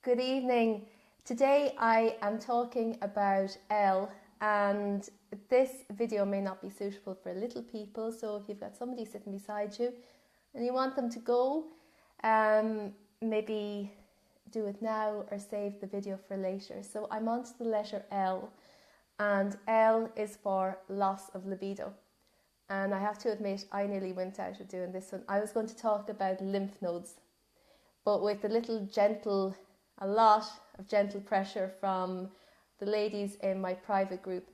Good evening. Today I am talking about L, and this video may not be suitable for little people, so if you've got somebody sitting beside you and you want them to go, maybe do it now or save the video for later. So I'm on to the letter L, and L is for loss of libido. And I have to admit, I nearly went out of doing this one. I was going to talk about lymph nodes, but with a lot of gentle pressure from the ladies in my private group,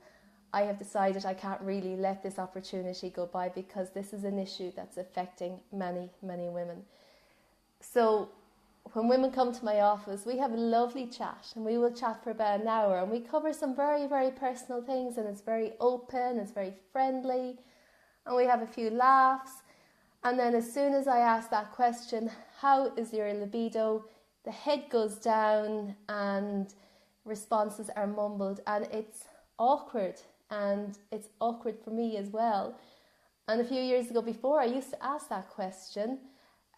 I have decided I can't really let this opportunity go by, because this is an issue that's affecting many, many women. So when women come to my office, we have a lovely chat, and we will chat for about an hour, and we cover some very, very personal things, and it's very open, it's very friendly, and we have a few laughs. And then as soon as I ask that question, how is your libido? The head goes down and responses are mumbled, and it's awkward, and it's awkward for me as well. And a few years ago, before I used to ask that question,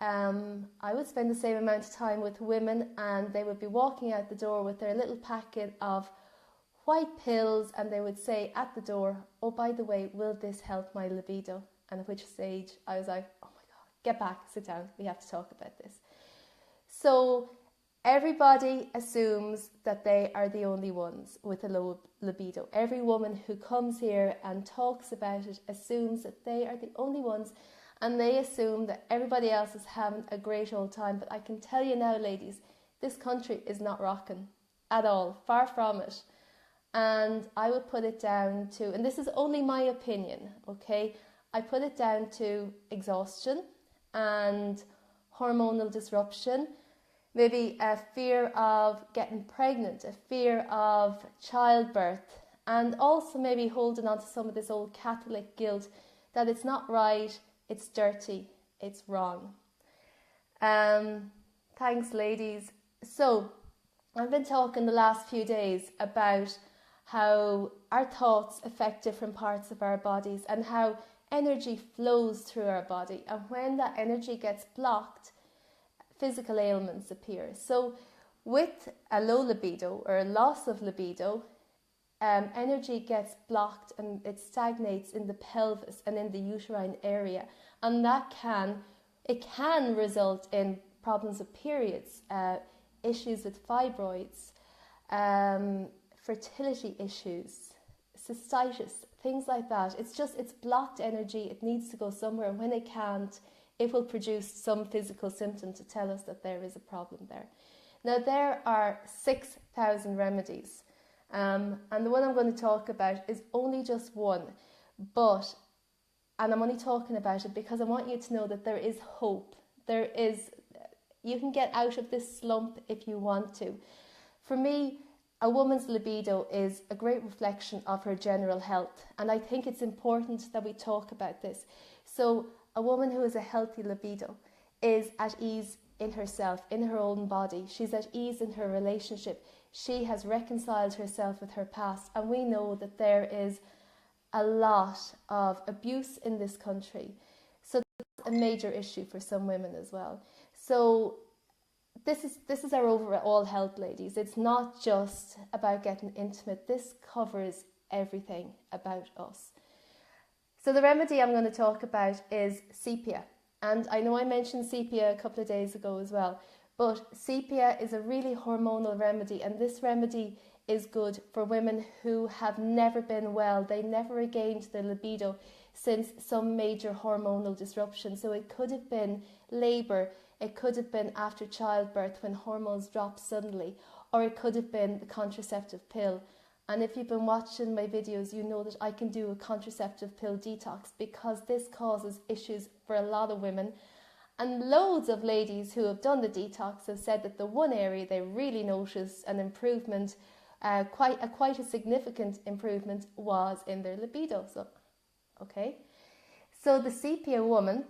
I would spend the same amount of time with women, and they would be walking out the door with their little packet of white pills, and they would say at the door, "Oh, by the way, will this help my libido?" And at which stage I was like, "Oh my God, get back, sit down, we have to talk about this." So everybody assumes that they are the only ones with a low libido. Every woman who comes here and talks about it assumes that they are the only ones, and they assume that everybody else is having a great old time. But I can tell you now, ladies, this country is not rocking at all, far from it. And I would put it down to, and this is only my opinion, okay, I put it down to exhaustion and hormonal disruption. Maybe a fear of getting pregnant, a fear of childbirth, and also maybe holding on to some of this old Catholic guilt that it's not right, it's dirty, it's wrong. Thanks, ladies. So I've been talking the last few days about how our thoughts affect different parts of our bodies, and how energy flows through our body, and when that energy gets blocked, physical ailments appear. So with a low libido or a loss of libido, energy gets blocked and it stagnates in the pelvis and in the uterine area, and that can result in problems with periods, issues with fibroids, fertility issues, cystitis, things like that. It's blocked energy. It needs to go somewhere, and when it can't, it will produce some physical symptom to tell us that there is a problem there. Now, there are 6,000 remedies, and the one I'm going to talk about is only just one, and I'm only talking about it because I want you to know that there is hope. You can get out of this slump if you want to. For me, a woman's libido is a great reflection of her general health, and I think it's important that we talk about this. So a woman who has a healthy libido is at ease in herself, in her own body. She's at ease in her relationship. She has reconciled herself with her past, and we know that there is a lot of abuse in this country. So that's a major issue for some women as well. So this is our overall health, ladies. It's not just about getting intimate. This covers everything about us. So the remedy I'm going to talk about is sepia. And I know I mentioned sepia a couple of days ago as well, but sepia is a really hormonal remedy, and this remedy is good for women who have never been well. They never regained their libido since some major hormonal disruption. So it could have been labour, it could have been after childbirth when hormones drop suddenly, or it could have been the contraceptive pill. And if you've been watching my videos, you know that I can do a contraceptive pill detox, because this causes issues for a lot of women. And loads of ladies who have done the detox have said that the one area they really noticed an improvement, quite a significant improvement, was in their libido. So the sepia woman,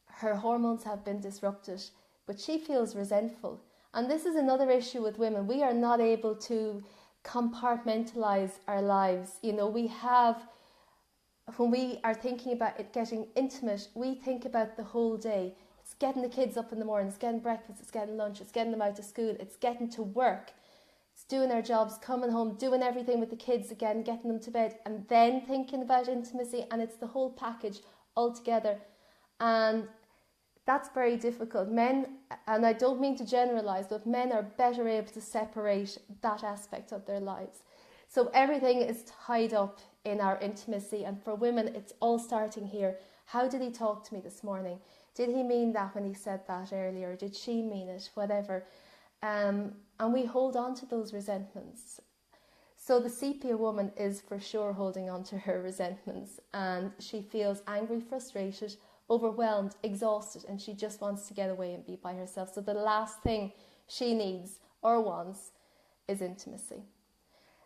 her hormones have been disrupted, but she feels resentful. And this is another issue with women. We are not able to compartmentalize our lives. When we are thinking about it getting intimate, we think about the whole day. It's getting the kids up in the morning, it's getting breakfast, it's getting lunch, it's getting them out to school, it's getting to work, it's doing our jobs, coming home, doing everything with the kids again, getting them to bed, and then thinking about intimacy, and it's the whole package altogether. And that's very difficult. Men, and I don't mean to generalise, but men are better able to separate that aspect of their lives. So everything is tied up in our intimacy, and for women it's all starting here. How did he talk to me this morning? Did he mean that when he said that earlier? Did she mean it? Whatever. And we hold on to those resentments. So the sepia woman is for sure holding on to her resentments, and she feels angry, frustrated, overwhelmed, exhausted, and she just wants to get away and be by herself. So the last thing she needs or wants is intimacy.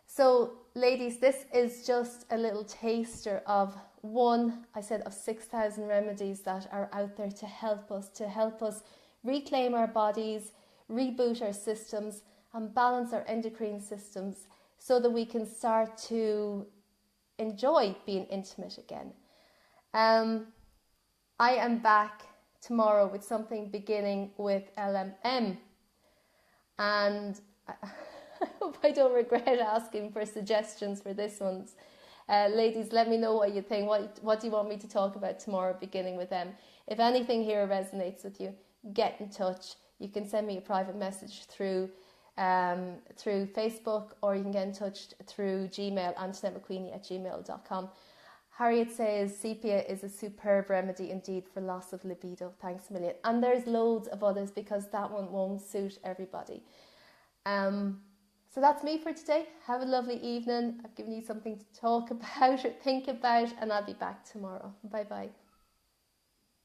So ladies, this is just a little taster of one, I said, of 6,000 remedies that are out there to help us reclaim our bodies, reboot our systems, and balance our endocrine systems so that we can start to enjoy being intimate again. I am back tomorrow with something beginning with LMM, and I hope I don't regret asking for suggestions for this one. Ladies, let me know what you think. What do you want me to talk about tomorrow beginning with M? If anything here resonates with you, get in touch. You can send me a private message through Facebook, or you can get in touch through Gmail, antoinettemcqueenie@gmail.com. Harriet says sepia is a superb remedy indeed for loss of libido. Thanks a million. And there's loads of others, because that one won't suit everybody. So that's me for today. Have a lovely evening. I've given you something to talk about or think about, and I'll be back tomorrow. Bye bye.